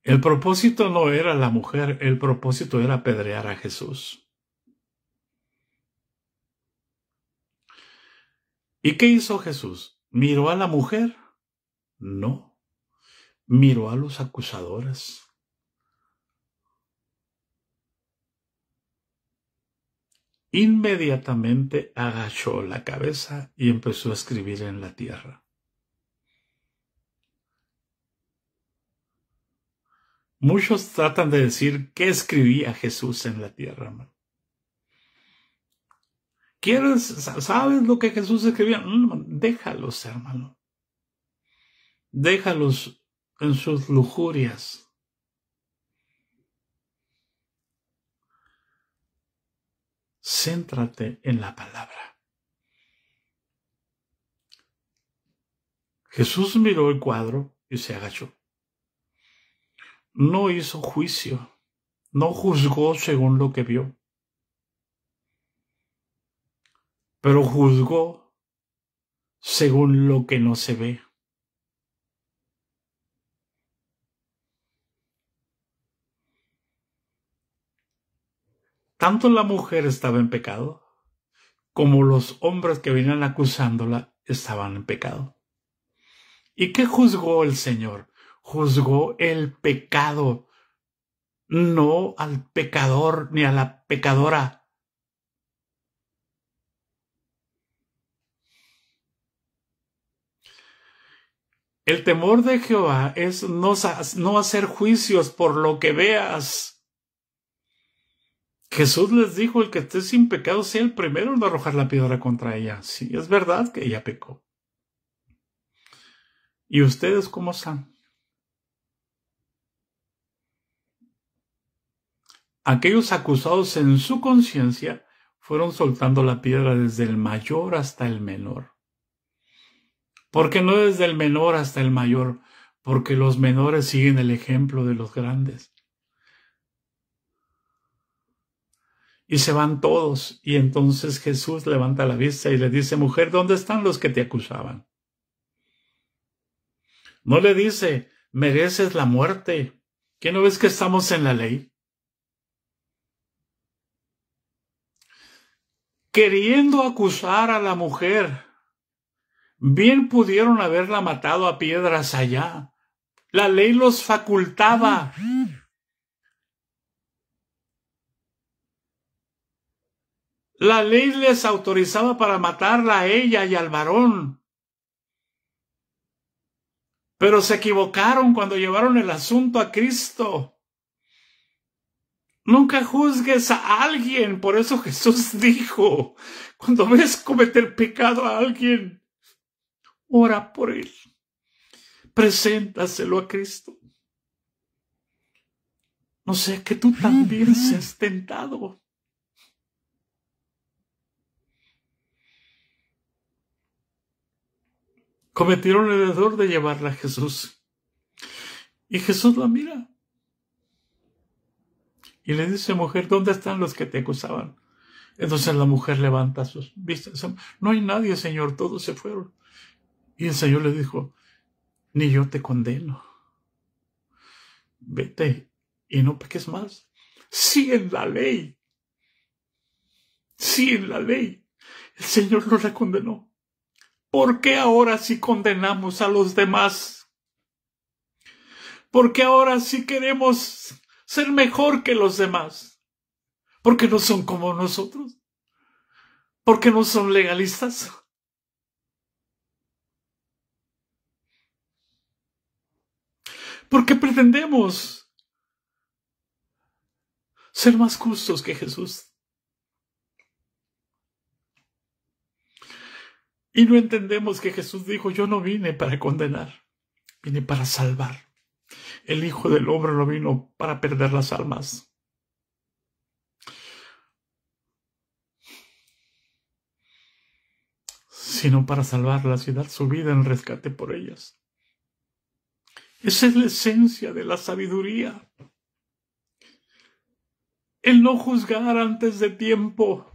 El propósito no era la mujer, el propósito era apedrear a Jesús. ¿Y qué hizo Jesús? ¿Miró a la mujer? No. Miró a los acusadores. Inmediatamente agachó la cabeza y empezó a escribir en la tierra. Muchos tratan de decir qué escribía Jesús en la tierra, hermano. ¿Sabes lo que Jesús escribía? No, déjalos, hermano. Déjalos en sus lujurias. Céntrate en la palabra. Jesús miró el cuadro y se agachó. No hizo juicio, no juzgó según lo que vio, pero juzgó según lo que no se ve. Tanto la mujer estaba en pecado, como los hombres que venían acusándola estaban en pecado. ¿Y qué juzgó el Señor? Juzgó el pecado, no al pecador ni a la pecadora. El temor de Jehová es no hacer juicios por lo que veas. Jesús les dijo, el que esté sin pecado sea el primero en arrojar la piedra contra ella. Sí, es verdad que ella pecó. ¿Y ustedes cómo están? Aquellos acusados en su conciencia fueron soltando la piedra desde el mayor hasta el menor. ¿Por qué no desde el menor hasta el mayor? Porque los menores siguen el ejemplo de los grandes. Y se van todos, y entonces Jesús levanta la vista y le dice, mujer, ¿dónde están los que te acusaban? No le dice, mereces la muerte. ¿Qué no ves que estamos en la ley? Queriendo acusar a la mujer, bien pudieron haberla matado a piedras allá. La ley los facultaba. La ley les autorizaba para matarla a ella y al varón. Pero se equivocaron cuando llevaron el asunto a Cristo. Nunca juzgues a alguien. Por eso Jesús dijo, cuando ves cometer pecado a alguien, ora por él. Preséntaselo a Cristo. No sea que tú también seas tentado. Cometieron el error de llevarla a Jesús. Y Jesús la mira. Y le dice, mujer, ¿dónde están los que te acusaban? Entonces la mujer levanta sus vistas. No hay nadie, Señor, todos se fueron. Y el Señor le dijo, ni yo te condeno. Vete y no peques más. Sí, en la ley. Sí, en la ley. El Señor no la condenó. ¿Por qué ahora sí condenamos a los demás? ¿Por qué ahora sí queremos ser mejor que los demás? ¿Porque no son como nosotros? ¿Porque no son legalistas? ¿Porque pretendemos ser más justos que Jesús? Y no entendemos que Jesús dijo, yo no vine para condenar, vine para salvar. El Hijo del Hombre no vino para perder las almas, sino para salvarlas y dar su vida en rescate por ellas. Esa es la esencia de la sabiduría. El no juzgar antes de tiempo.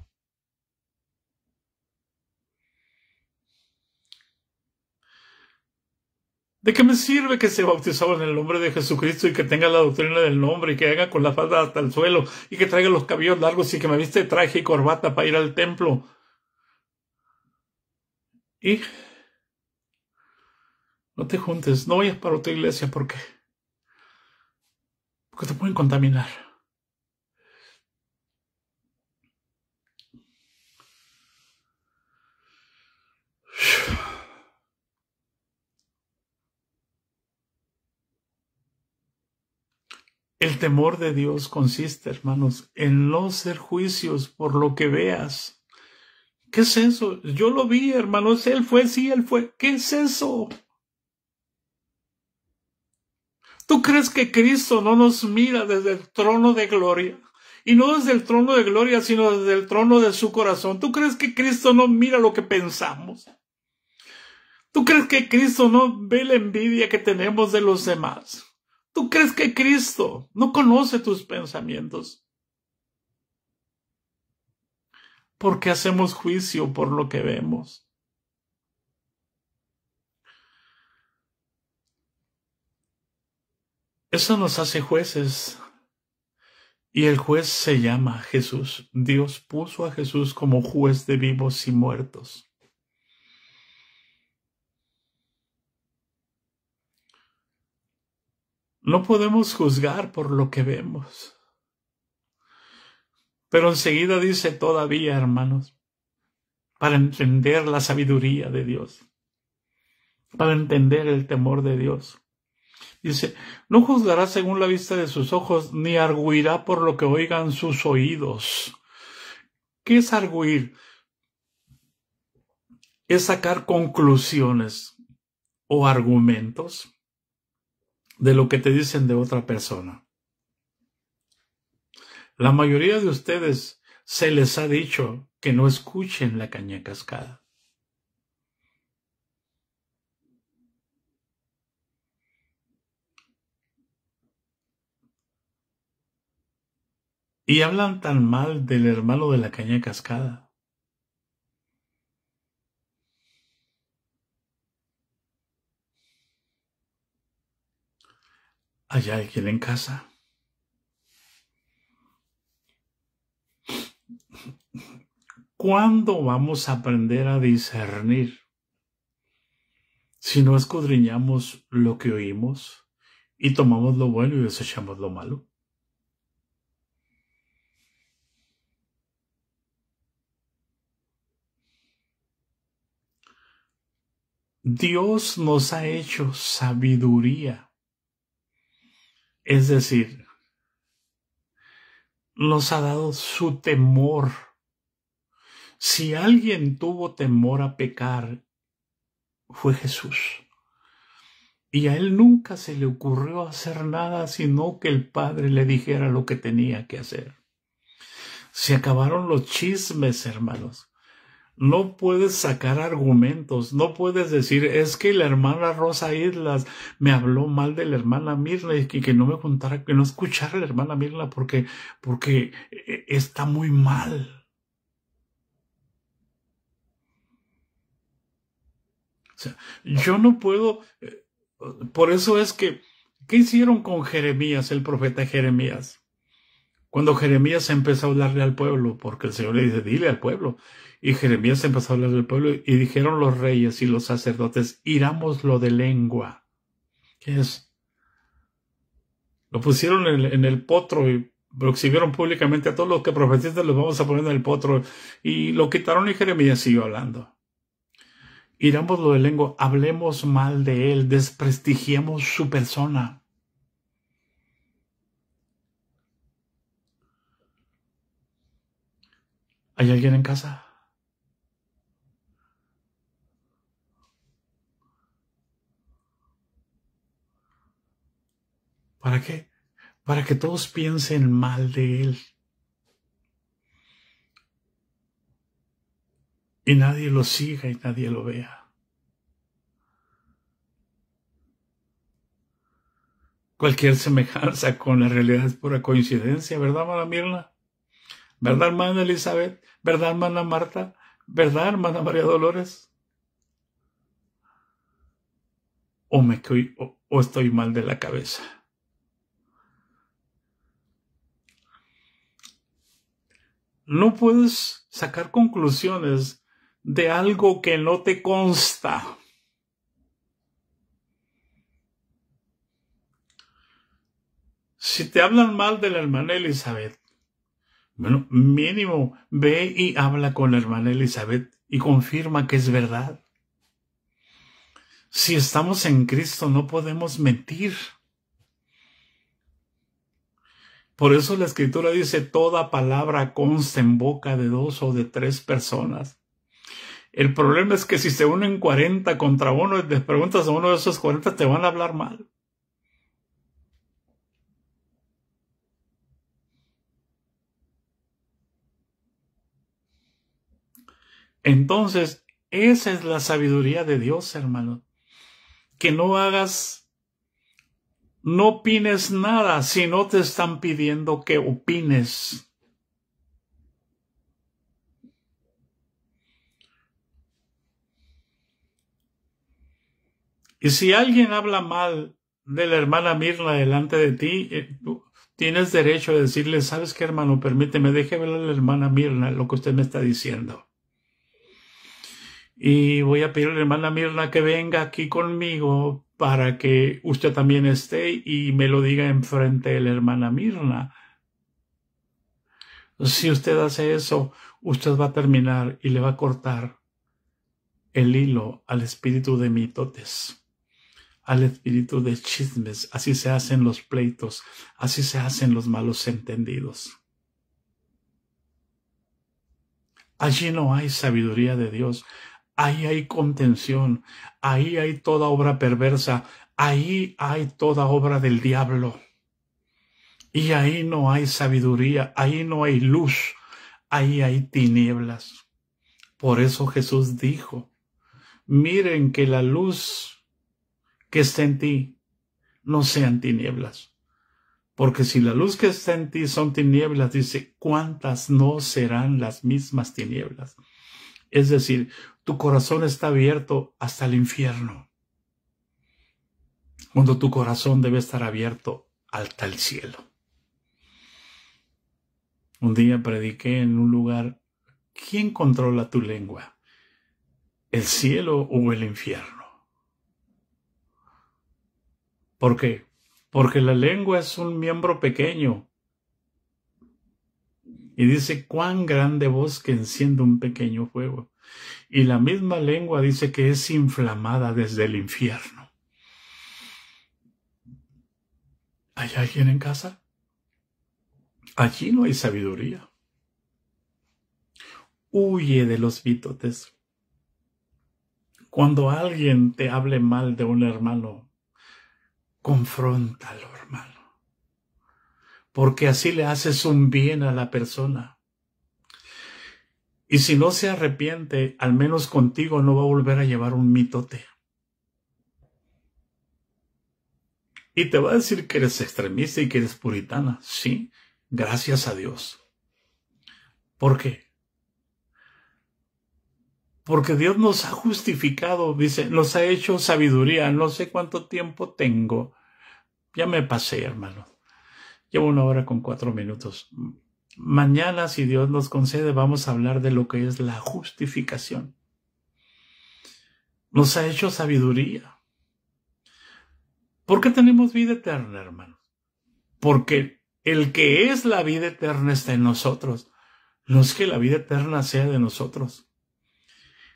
¿De qué me sirve que se bautizaba en el nombre de Jesucristo y que tenga la doctrina del nombre y que haga con la falda hasta el suelo y que traiga los cabellos largos y que me viste de traje y corbata para ir al templo? Y no te juntes, no vayas para otra iglesia porque te pueden contaminar. El temor de Dios consiste, hermanos, en no hacer juicios por lo que veas. ¿Qué es eso? Yo lo vi, hermanos, él fue, sí, él fue. ¿Qué es eso? ¿Tú crees que Cristo no nos mira desde el trono de gloria? Y no desde el trono de gloria, sino desde el trono de su corazón. ¿Tú crees que Cristo no mira lo que pensamos? ¿Tú crees que Cristo no ve la envidia que tenemos de los demás? ¿Tú crees que Cristo no conoce tus pensamientos? ¿Por qué hacemos juicio por lo que vemos? Eso nos hace jueces. Y el juez se llama Jesús. Dios puso a Jesús como juez de vivos y muertos. No podemos juzgar por lo que vemos. Pero enseguida dice todavía, hermanos, para entender la sabiduría de Dios, para entender el temor de Dios. Dice, no juzgará según la vista de sus ojos, ni arguirá por lo que oigan sus oídos. ¿Qué es arguir? Es sacar conclusiones o argumentos de lo que te dicen de otra persona. La mayoría de ustedes se les ha dicho que no escuchen la caña cascada. Y hablan tan mal del hermano de la caña cascada. ¿Hay alguien en casa? ¿Cuándo vamos a aprender a discernir si no escudriñamos lo que oímos y tomamos lo bueno y desechamos lo malo? Dios nos ha hecho sabiduría, es decir, nos ha dado su temor. Si alguien tuvo temor a pecar, fue Jesús. Y a él nunca se le ocurrió hacer nada sino que el Padre le dijera lo que tenía que hacer. Se acabaron los chismes, hermanos. No puedes sacar argumentos, no puedes decir, es que la hermana Rosa Islas me habló mal de la hermana Mirna y que no me contara, que no escuchara a la hermana Mirna porque está muy mal. O sea, yo no puedo Por eso es que, ¿qué hicieron con Jeremías, el profeta Jeremías? Cuando Jeremías empezó a hablarle al pueblo, porque el Señor le dice, dile al pueblo. Y Jeremías empezó a hablarle al pueblo y dijeron los reyes y los sacerdotes, irámoslo de lengua. ¿Qué es? Lo pusieron en el potro y lo exhibieron públicamente a todos los que profetizan, los vamos a poner en el potro. Y lo quitaron y Jeremías siguió hablando. Irámoslo de lengua, hablemos mal de él, desprestigiemos su persona. ¿Hay alguien en casa? ¿Para qué? Para que todos piensen mal de él. Y nadie lo siga y nadie lo vea. Cualquier semejanza con la realidad es pura coincidencia, ¿verdad, hermana Mirna? ¿Verdad, hermana Elizabeth? ¿Verdad, hermana Marta? ¿Verdad, hermana María Dolores? ¿O estoy mal de la cabeza? No puedes sacar conclusiones de algo que no te consta. Si te hablan mal de la hermana Elizabeth, bueno, mínimo ve y habla con la hermana Elizabeth y confirma que es verdad. Si estamos en Cristo no podemos mentir. Por eso la Escritura dice, toda palabra consta en boca de 2 o de 3 personas. El problema es que si se unen 40 contra uno y les preguntas a uno de esos 40, te van a hablar mal. Entonces, esa es la sabiduría de Dios, hermano. Que no opines nada si no te están pidiendo que opines. Y si alguien habla mal de la hermana Mirna delante de ti, tienes derecho a decirle, ¿sabes qué, hermano? Permíteme, déjeme ver a la hermana Mirna lo que usted me está diciendo. Y voy a pedirle a la hermana Mirna que venga aquí conmigo para que usted también esté y me lo diga enfrente de la hermana Mirna. Si usted hace eso, usted va a terminar y le va a cortar el hilo al espíritu de mitotes, al espíritu de chismes. Así se hacen los pleitos, así se hacen los malos entendidos. Allí no hay sabiduría de Dios. Ahí hay contención, ahí hay toda obra perversa, ahí hay toda obra del diablo. Y ahí no hay sabiduría, ahí no hay luz, ahí hay tinieblas. Por eso Jesús dijo, miren que la luz que está en ti no sean tinieblas. Porque si la luz que está en ti son tinieblas, dice, ¿cuántas no serán las mismas tinieblas? Es decir, tu corazón está abierto hasta el infierno, cuando tu corazón debe estar abierto hasta el cielo. Un día prediqué en un lugar, ¿quién controla tu lengua? ¿El cielo o el infierno? ¿Por qué? Porque la lengua es un miembro pequeño. Y dice, cuán grande bosque enciende un pequeño fuego. Y la misma lengua dice que es inflamada desde el infierno. ¿Hay alguien en casa? Allí no hay sabiduría. Huye de los mitotes. Cuando alguien te hable mal de un hermano, confróntalo, hermano. Porque así le haces un bien a la persona. Y si no se arrepiente, al menos contigo no va a volver a llevar un mitote. Y te va a decir que eres extremista y que eres puritana. Sí, gracias a Dios. ¿Por qué? Porque Dios nos ha justificado, dice, nos ha hecho sabiduría. No sé cuánto tiempo tengo. Ya me pasé, hermano. Llevo 1 hora con 4 minutos. Mañana, si Dios nos concede, vamos a hablar de lo que es la justificación. Nos ha hecho sabiduría. ¿Por qué tenemos vida eterna, hermano? Porque el que es la vida eterna está en nosotros. No es que la vida eterna sea de nosotros.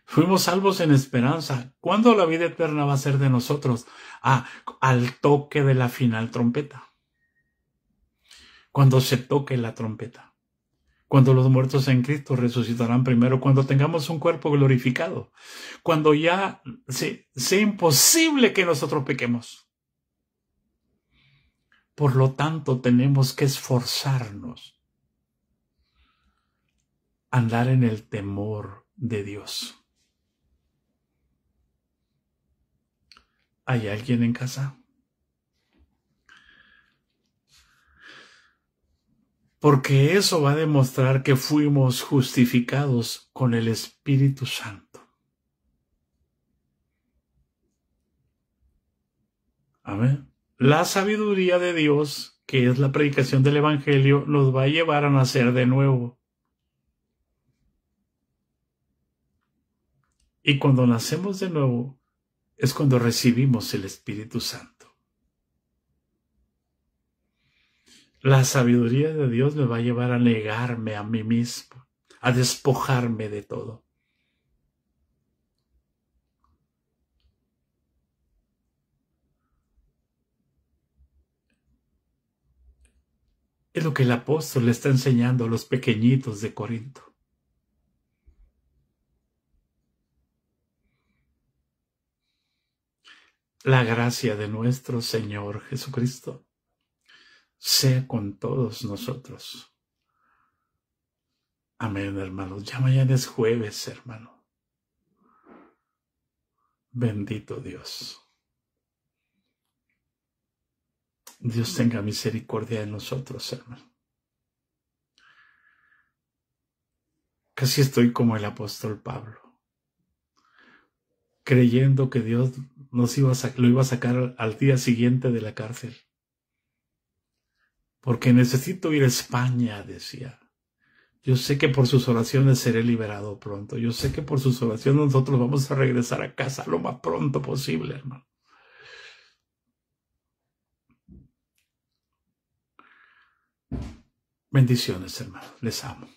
Fuimos salvos en esperanza. ¿Cuándo la vida eterna va a ser de nosotros? Al toque de la final trompeta. Cuando se toque la trompeta. Cuando los muertos en Cristo resucitarán primero. Cuando tengamos un cuerpo glorificado. Cuando ya sea imposible que nosotros pequemos. Por lo tanto, tenemos que esforzarnos. Andar en el temor de Dios. ¿Hay alguien en casa? Porque eso va a demostrar que fuimos justificados con el Espíritu Santo. Amén. La sabiduría de Dios, que es la predicación del Evangelio, nos va a llevar a nacer de nuevo. Y cuando nacemos de nuevo, es cuando recibimos el Espíritu Santo. La sabiduría de Dios me va a llevar a negarme a mí mismo, a despojarme de todo. Es lo que el apóstol le está enseñando a los pequeñitos de Corinto. La gracia de nuestro Señor Jesucristo sea con todos nosotros. Amén, hermanos. Ya mañana es jueves, hermano. Bendito Dios. Dios tenga misericordia de nosotros, hermano. Casi estoy como el apóstol Pablo, creyendo que Dios lo iba a sacar al día siguiente de la cárcel. Porque necesito ir a España, decía. Yo sé que por sus oraciones seré liberado pronto. Yo sé que por sus oraciones nosotros vamos a regresar a casa lo más pronto posible, hermano. Bendiciones, hermano. Les amo.